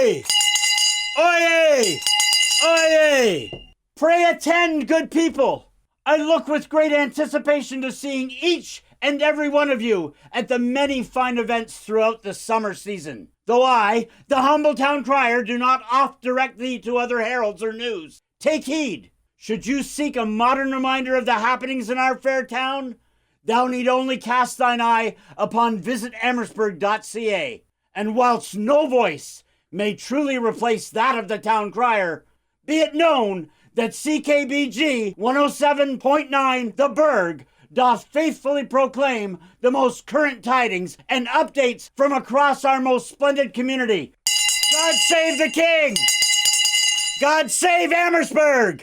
Oyez! Oyez! Oyez! Pray attend, good people. I look with great anticipation to seeing each and every one of you at the many fine events throughout the summer season. Though I, the humble town crier, do not oft direct thee to other heralds or news. Take heed. Should you seek a modern reminder of the happenings in our fair town, thou need only cast thine eye upon Amherstburg.ca. And whilst no voice may truly replace that of the town crier, be it known that CKBG 107.9 The Burg doth faithfully proclaim the most current tidings and updates from across our most splendid community. God save the King! God save Amherstburg!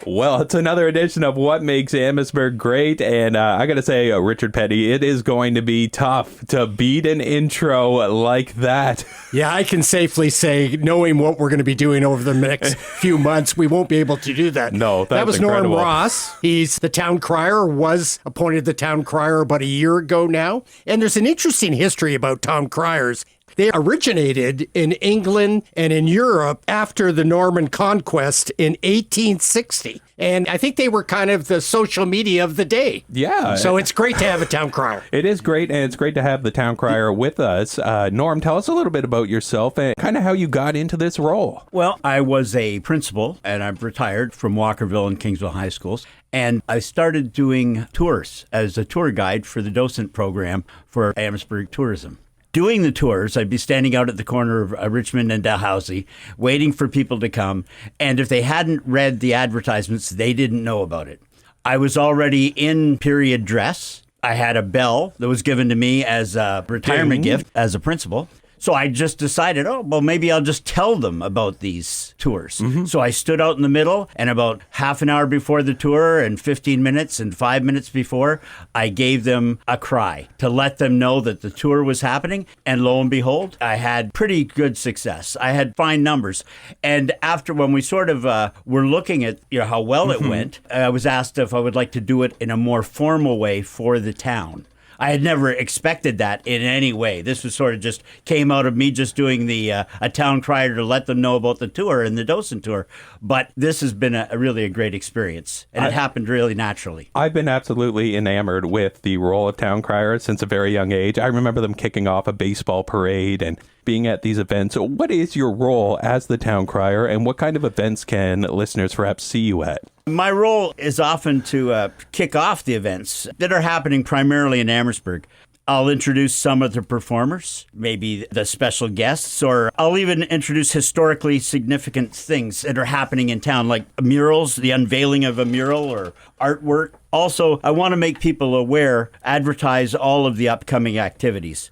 Well, it's another edition of What Makes Amherstburg Great, and I gotta say, Richard Peddie, it is going to be tough to beat an intro like that. Yeah, I can safely say, knowing what we're going to be doing over the next few months, we won't be able to do that. No, that was incredible. Norm Ross. He's the town crier, was appointed the town crier about a year ago now, and there's an interesting history about town criers. They originated in England and in Europe after the Norman conquest in 1860. And I think they were kind of the social media of the day. Yeah. So it's great to have a town crier. It is great, and it's great to have the town crier with us. Norm, tell us a little bit about yourself and kind of how you got into this role. Well, I was a principal, and I've retired from Walkerville and Kingsville High Schools. And I started doing tours as a tour guide for the docent program for Amherstburg Tourism. Doing the tours, I'd be standing out at the corner of Richmond and Dalhousie, waiting for people to come. And if they hadn't read the advertisements, they didn't know about it. I was already in period dress. I had a bell that was given to me as a retirement gift as a principal. So I just decided, maybe I'll just tell them about these tours. Mm-hmm. So I stood out in the middle, and about half an hour before the tour and 15 minutes and 5 minutes before, I gave them a cry to let them know that the tour was happening. And lo and behold, I had pretty good success. I had fine numbers. And after, when we sort of were looking at how well it went, I was asked if I would like to do it in a more formal way for the town. I had never expected that in any way. This was sort of just came out of me just doing the a town crier to let them know about the tour and the docent tour. But this has been really a great experience, and it happened really naturally. I've been absolutely enamored with the role of town crier since a very young age. I remember them kicking off a baseball parade and being at these events. What is your role as the town crier, and what kind of events can listeners perhaps see you at? My role is often to kick off the events that are happening primarily in Amherstburg. I'll introduce some of the performers, maybe the special guests, or I'll even introduce historically significant things that are happening in town, like murals, the unveiling of a mural or artwork. Also, I want to make people aware, advertise all of the upcoming activities.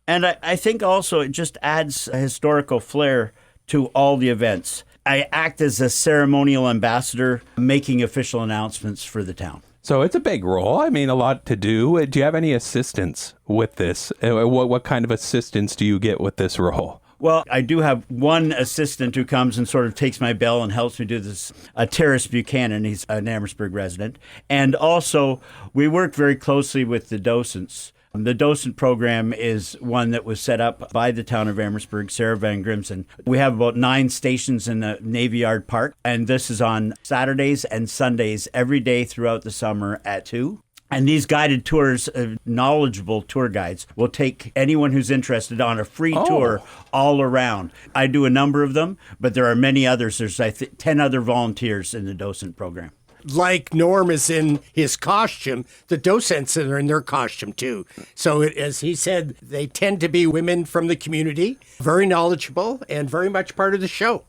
And I think also it just adds a historical flair to all the events. I act as a ceremonial ambassador, making official announcements for the town. So it's a big role. I mean, a lot to do. Do you have any assistance with this? What kind of assistance do you get with this role? Well, I do have one assistant who comes and sort of takes my bell and helps me do this, Terrace Buchanan. He's an Amherstburg resident. And also, we work very closely with the docents. The docent program is one that was set up by the town of Amherstburg, Sarah Van Grimson. We have about 9 stations in the Navy Yard Park, and this is on Saturdays and Sundays every day throughout the summer at 2. And these guided tours, knowledgeable tour guides, will take anyone who's interested on a free tour all around. I do a number of them, but there are many others. There's 10 other volunteers in the docent program. Like Norm is in his costume, the docents are in their costume too. So as he said, they tend to be women from the community, very knowledgeable and very much part of the show.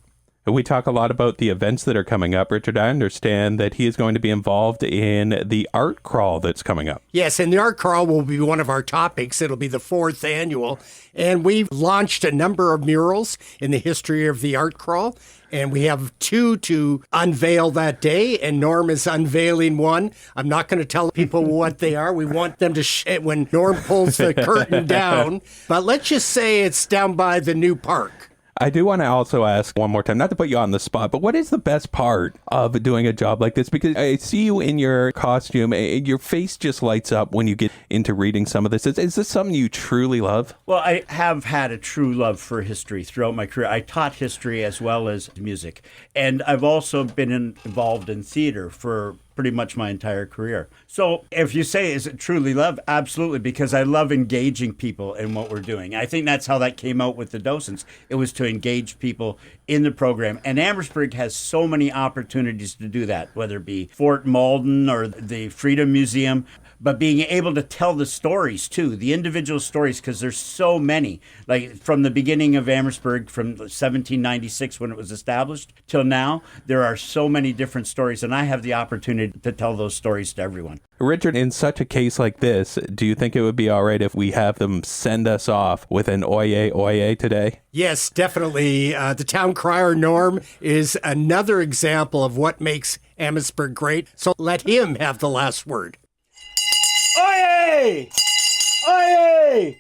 We talk a lot about the events that are coming up. Richard, I understand that he is going to be involved in the art crawl that's coming up. Yes, and the art crawl will be one of our topics. It'll be the 4th annual. And we've launched a number of murals in the history of the art crawl. And we have 2 to unveil that day, and Norm is unveiling one. I'm not going to tell people what they are. We want them to, when Norm pulls the curtain down. But let's just say it's down by the new park. I do want to also ask one more time, not to put you on the spot, but what is the best part of doing a job like this? Because I see you in your costume, your face just lights up when you get into reading some of this. Is this something you truly love? Well, I have had a true love for history throughout my career. I taught history as well as music. And I've also been involved in theater for pretty much my entire career. So if you say, is it truly love? Absolutely, because I love engaging people in what we're doing. I think that's how that came out with the docents. It was to engage people in the program. And Amherstburg has so many opportunities to do that, whether it be Fort Malden or the Freedom Museum, but being able to tell the stories too, the individual stories, because there's so many. Like from the beginning of Amherstburg, from 1796 when it was established till now, there are so many different stories, and I have the opportunity to tell those stories to everyone. Richard, in such a case like this, do you think it would be all right if we have them send us off with an oye oye today? Yes, definitely. The town crier Norm is another example of what makes Amherstburg great. So let him have the last word. Oyez! Oyez!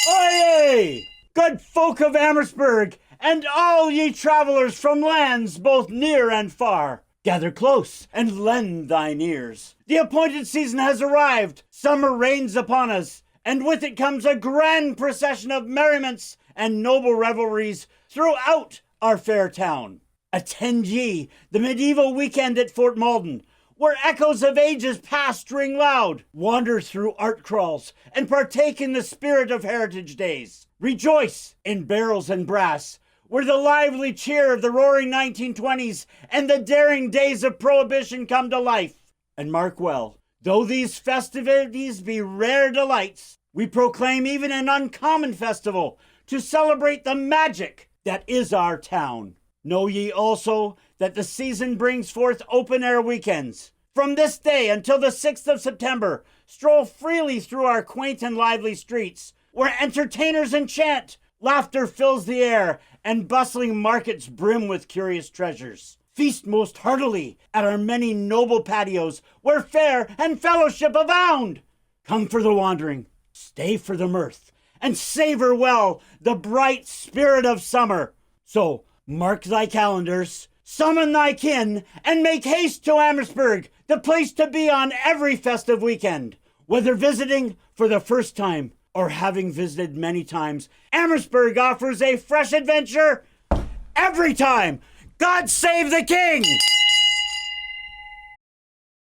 Oyez! Good folk of Amherstburg, and all ye travellers from lands both near and far, gather close and lend thine ears. The appointed season has arrived, summer reigns upon us, and with it comes a grand procession of merriments and noble revelries throughout our fair town. Attend ye the medieval weekend at Fort Malden, where echoes of ages past ring loud. Wander through art crawls and partake in the spirit of heritage days. Rejoice in barrels and brass, where the lively cheer of the roaring 1920s and the daring days of Prohibition come to life. And mark well, though these festivities be rare delights, we proclaim even an uncommon festival to celebrate the magic that is our town. Know ye also that the season brings forth open-air weekends. From this day until the 6th of September, stroll freely through our quaint and lively streets, where entertainers enchant, laughter fills the air, and bustling markets brim with curious treasures. Feast most heartily at our many noble patios, where fare and fellowship abound. Come for the wandering, stay for the mirth, and savor well the bright spirit of summer. So, mark thy calendars, summon thy kin, and make haste to Amherstburg, the place to be on every festive weekend. Whether visiting for the first time or having visited many times, Amherstburg offers a fresh adventure every time. God save the King!